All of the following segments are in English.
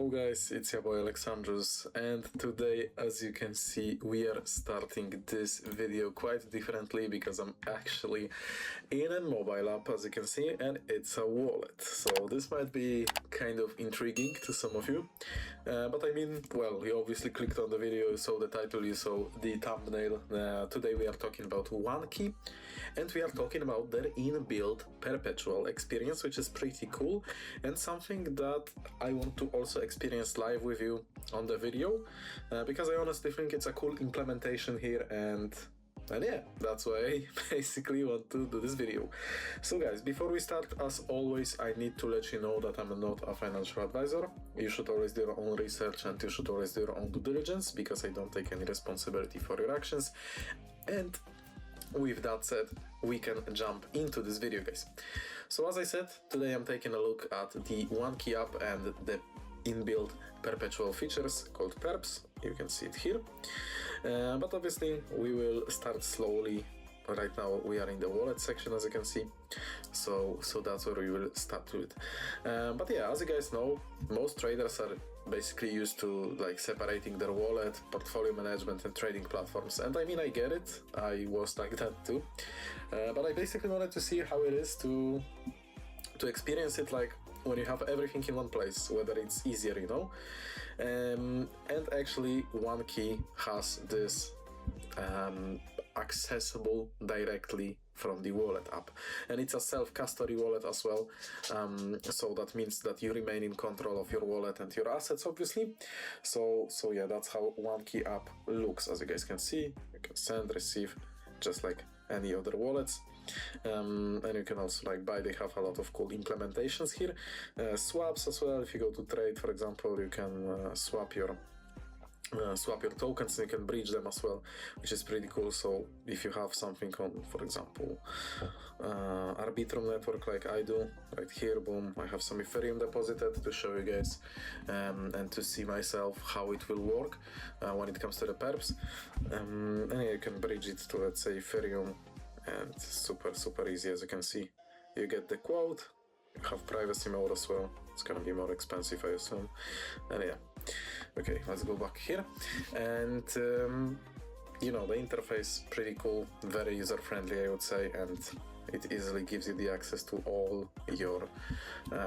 Hello guys, it's your boy Alexandrus, and today, as you can see, we are starting this video quite differently because I'm actually in a mobile app, as you can see, and it's a wallet. So this might be kind of intriguing to some of you, but I mean, well, you obviously clicked on the video, you saw the title, you saw the thumbnail. Today we are talking about OneKey, and we are talking about their inbuilt Perpetual experience, which is pretty cool, and something that I want to also experience live with you on the video, because I honestly think it's a cool implementation here, and yeah, that's why I basically want to do this video. So guys, before we start, as always, I need to let you know that I'm not a financial advisor. You should always do your own research and you should always do your own due diligence, because I don't take any responsibility for your actions. And with that said, we can jump into this video, guys. So as I said, today I'm taking a look at the OneKey app and the inbuilt Perpetual features called Perps. You can see it here. But obviously we will start slowly. Right now we are in the wallet section, as you can see. So that's where we will start with. But yeah, as you guys know, most traders are basically used to like separating their wallet, portfolio management and trading platforms. And I mean, I get it. I was like that too. But I basically wanted to see how it is to experience it like when you have everything in one place, whether it's easier, you know. And actually OneKey has this accessible directly from the wallet app, and it's a self-custody wallet as well, so that means that you remain in control of your wallet and your assets, obviously. So yeah, that's how OneKey app looks. As you guys can see, you can send, receive, just like any other wallets. And you can also like buy. They have a lot of cool implementations here, swaps as well. If you go to trade, for example, you can swap your tokens, and you can bridge them as well, which is pretty cool. So if you have something on, for example, Arbitrum network like I do, right here, boom, I have some Ethereum deposited to show you guys, and to see myself how it will work when it comes to the Perps. And you can bridge it to, let's say, Ethereum, and super easy. As you can see, you get the quote, you have privacy mode as well. It's gonna be more expensive, I assume. And yeah, okay, let's go back here. And you know, the interface pretty cool, very user friendly, I would say, and it easily gives you the access to all your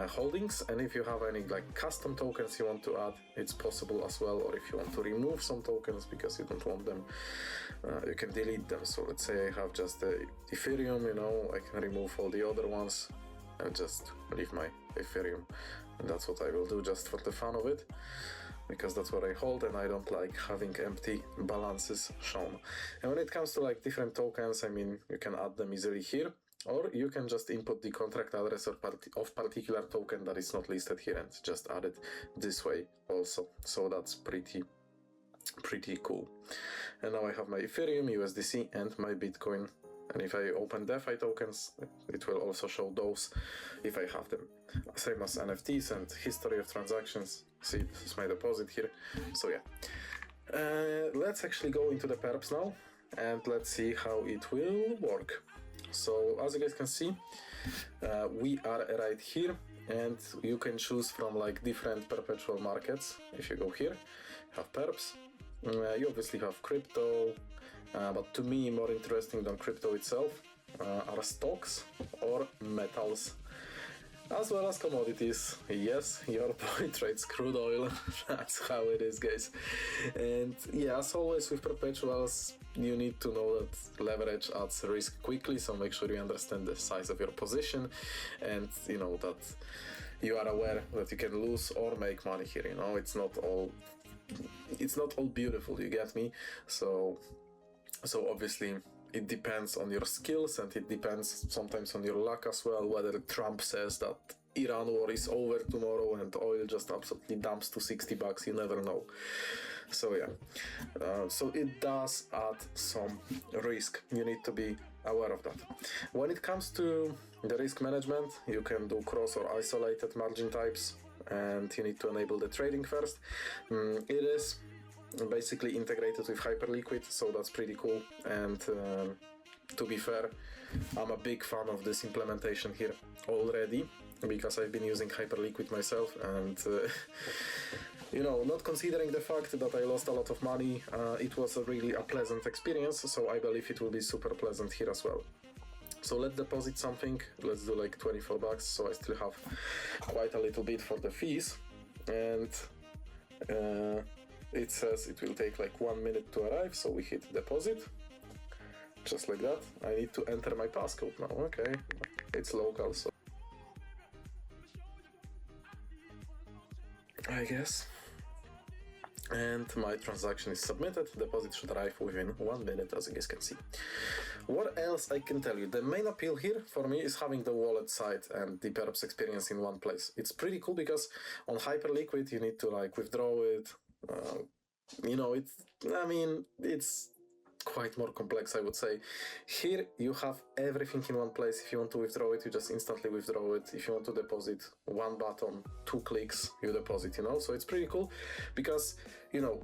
holdings. And if you have any like custom tokens you want to add, it's possible as well. Or if you want to remove some tokens because you don't want them, you can delete them. So let's say I have just the Ethereum, you know, I can remove all the other ones and just leave my Ethereum. And that's what I will do, just for the fun of it, because that's what I hold and I don't like having empty balances shown. And when it comes to like different tokens, I mean, you can add them easily here, or you can just input the contract address of particular token that is not listed here and just add it this way also. So that's pretty cool. And now I have my Ethereum, USDC and my Bitcoin. And if I open DeFi tokens, it will also show those if I have them. Same as NFTs and history of transactions. See, this is my deposit here. So yeah, let's actually go into the Perps now and let's see how it will work. So as you guys can see, we are right here, and you can choose from like different Perpetual markets. If you go here, you have Perps. You obviously have crypto, but to me more interesting than crypto itself are stocks or metals, as well as commodities. Yes, your boy trades crude oil. That's how it is, guys. And yeah, as always with Perpetuals, you need to know that leverage adds risk quickly, so make sure you understand the size of your position, and you know that you are aware that you can lose or make money here. You know, it's not all beautiful, you get me? So obviously it depends on your skills, and it depends sometimes on your luck as well, whether Trump says that Iran war is over tomorrow and oil just absolutely dumps to $60, you never know. So yeah, so it does add some risk. You need to be aware of that. When it comes to the risk management, you can do cross or isolated margin types, and you need to enable the trading first. It is basically integrated with Hyperliquid, so that's pretty cool. And to be fair, I'm a big fan of this implementation here already, because I've been using Hyperliquid myself, and you know, not considering the fact that I lost a lot of money, it was really a pleasant experience, so I believe it will be super pleasant here as well. So let's deposit something, let's do like 24 bucks, so I still have quite a little bit for the fees, and it says it will take like 1 minute to arrive, so we hit deposit, just like that. I need to enter my passcode now, okay, it's local, so I guess. And my transaction is submitted. Deposit should arrive within 1 minute, as you guys can see. What else I can tell you? The main appeal here for me is having the wallet side and the Perps experience in one place. It's pretty cool because on Hyperliquid you need to like withdraw it. You know, it's quite more complex, I would say. Here you have everything in one place. If you want to withdraw it, you just instantly withdraw it. If you want to deposit, one button, 2 clicks, you deposit, you know. So it's pretty cool because, you know,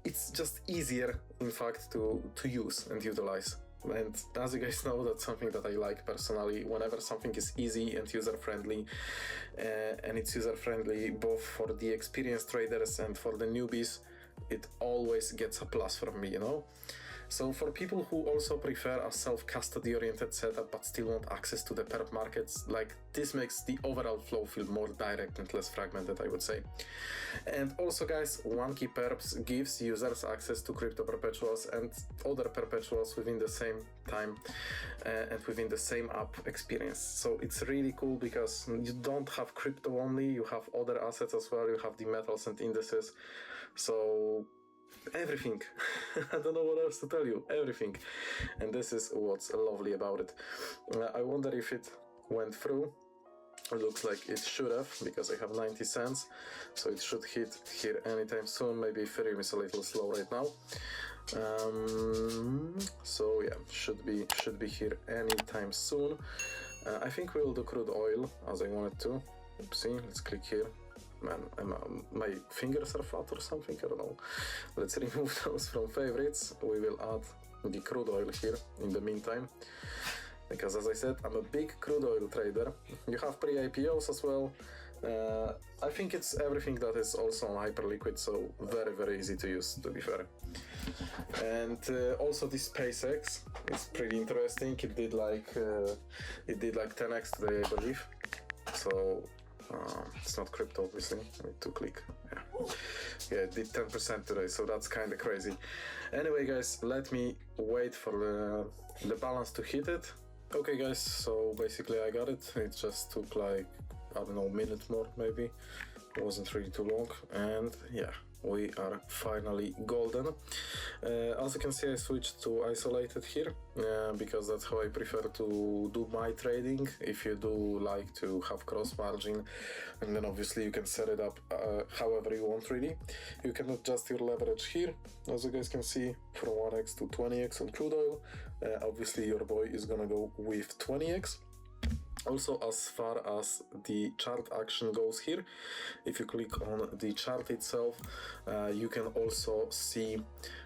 it's just easier, in fact, to use and utilize. And as you guys know, that's something that I like personally. Whenever something is easy and user-friendly, and it's user-friendly both for the experienced traders and for the newbies, it always gets a plus from me, you know. So for people who also prefer a self-custody oriented setup but still want access to the perp markets, like this makes the overall flow feel more direct and less fragmented, I would say. And also guys, OneKey Perps gives users access to crypto perpetuals and other perpetuals within the same time and within the same app experience. So it's really cool because you don't have crypto only, you have other assets as well, you have the metals and indices. So everything. I don't know what else to tell you. Everything. And this is what's lovely about it. I wonder if it went through. It looks like it should have, because I have 90 cents. So it should hit here anytime soon. Maybe Ethereum is a little slow right now. So yeah, should be here anytime soon. I think we'll do crude oil as I wanted to. Oopsie, let's click here. Man, my fingers are fat or something, I don't know. Let's remove those from favorites. We will add the crude oil here in the meantime. Because as I said, I'm a big crude oil trader. You have pre-IPOs as well. I think it's everything that is also on Hyperliquid, so very, very easy to use, to be fair. And also this SpaceX is pretty interesting. It did like 10x today, I believe. So it's not crypto, obviously. I need to click. Yeah, it did 10% today, so that's kind of crazy. Anyway, guys, let me wait for the balance to hit it. Okay, guys, so basically I got it. It just took like, I don't know, a minute more maybe. It wasn't really too long, and yeah, we are finally golden. As you can see, I switched to isolated here because that's how I prefer to do my trading. If you do like to have cross margin, and then obviously you can set it up however you want really. You can adjust your leverage here, as you guys can see, from 1x to 20x on crude oil. Obviously your boy is gonna go with 20x. Also, as far as the chart action goes here, if you click on the chart itself, you can also see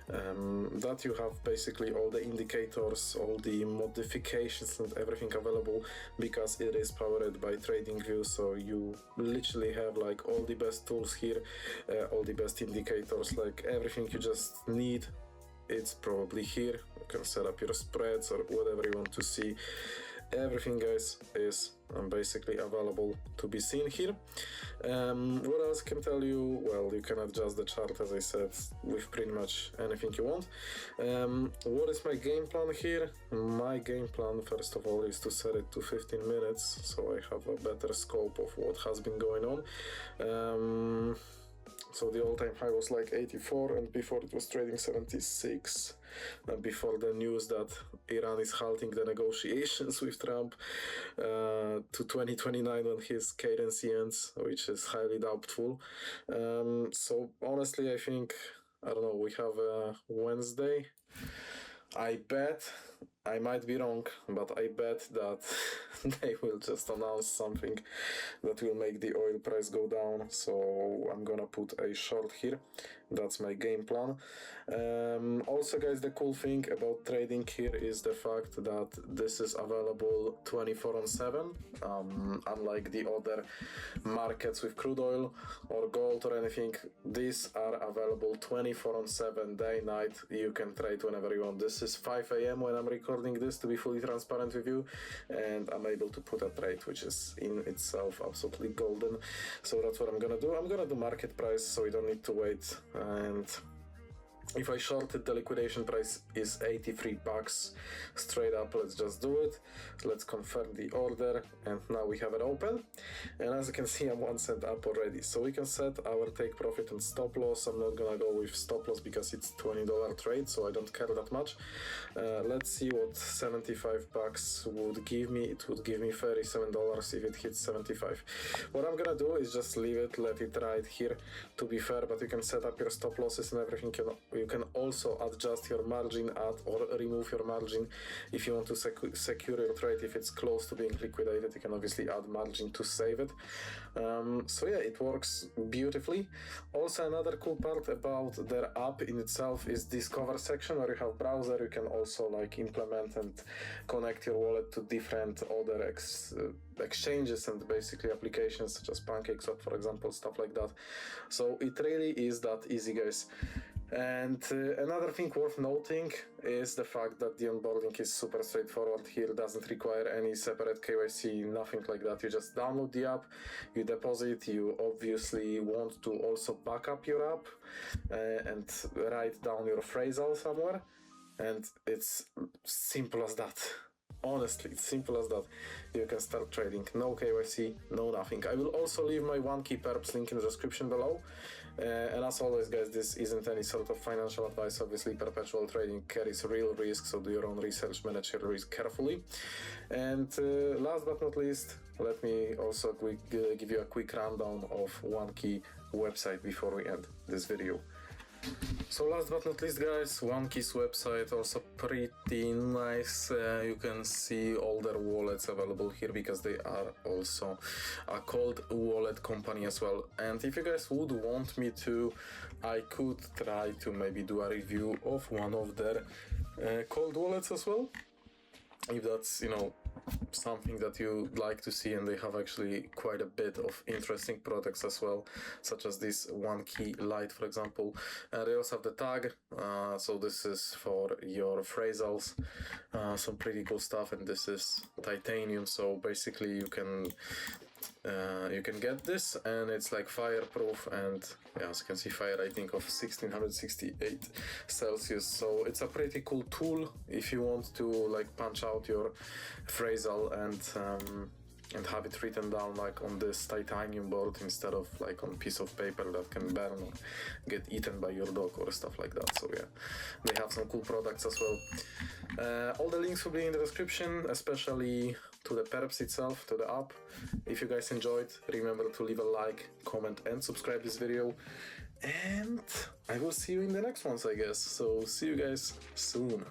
that you have basically all the indicators, all the modifications and everything available, because it is powered by TradingView. So you literally have like all the best tools here, all the best indicators, like everything you just need. It's probably here. You can set up your spreads or whatever you want to see. Everything, guys, is basically available to be seen here. What else can tell you? Well, you can adjust the chart, as I said, with pretty much anything you want. What is my game plan here? My game plan, first of all, is to set it to 15 minutes, so I have a better scope of what has been going on. So the all-time high was like 84, and before it was trading 76. And before the news that Iran is halting the negotiations with Trump to 2029 when his cadency ends, which is highly doubtful. So honestly, I think, I don't know, we have a Wednesday. I bet, I might be wrong, but I bet that they will just announce something that will make the oil price go down. So I'm gonna put a short here, That's my game plan. Also, guys, the cool thing about trading here is the fact that this is available 24/7, unlike the other markets with crude oil or gold or anything. These are available 24/7, day, night. You can trade whenever you want. This is 5 a.m. when I'm recording this, to be fully transparent with you, and I'm able to put a trade, which is in itself absolutely golden. So that's what I'm gonna do. I'm gonna do market price, so we don't need to wait. And if I shorted, the liquidation price is 83 bucks straight up. Let's just do it. Let's confirm the order, and now we have it open. And as you can see, I'm 1 cent up already. So we can set our take profit and stop loss. I'm not gonna go with stop loss because it's $20 trade, so I don't care that much. Let's see what 75 bucks would give me. It would give me $37 if it hits 75. What I'm gonna do is just leave it, let it ride here, to be fair, but you can set up your stop losses and everything. You can also adjust your margin, add or remove your margin if you want to secure your trade. If it's close to being liquidated, you can obviously add margin to save it. So yeah, it works beautifully. Also, another cool part about their app in itself is Discover section, where you have browser. You can also like implement and connect your wallet to different other exchanges and basically applications such as PancakeSwap, for example, stuff like that. So it really is that easy, guys. And another thing worth noting is the fact that the onboarding is super straightforward here. Doesn't require any separate KYC, nothing like that. You just download the app, you deposit. You obviously want to also back up your app and write down your phrasal somewhere, and it's simple as that. Honestly, it's simple as that. You can start trading. No KYC, no nothing. I will also leave my OneKey Perps link in the description below. And as always, guys, this isn't any sort of financial advice. Obviously, perpetual trading carries real risk, so do your own research, manage your risk carefully. And last but not least, let me also give you a quick rundown of OneKey website before we end this video. So last but not least, guys, OneKey's website also pretty nice. You can see all their wallets available here because they are also a cold wallet company as well. And if you guys would want me to, I could try to maybe do a review of one of their cold wallets as well, if that's, you know, something that you like to see. And they have actually quite a bit of interesting products as well, such as this OneKey Lite, for example. They also have the tag, so this is for your phrasals, some pretty cool stuff. And this is titanium, so basically you can get this, and it's like fireproof, and yeah, as you can see, fire rating of 1668 Celsius. So it's a pretty cool tool if you want to like punch out your phrasal and have it written down like on this titanium board instead of like on piece of paper that can burn or get eaten by your dog or stuff like that. So yeah, they have some cool products as well. All the links will be in the description, especially to the Perps itself, to the app. If you guys enjoyed, remember to leave a like, comment and subscribe this video, and I will see you in the next ones, I guess. So see you guys soon.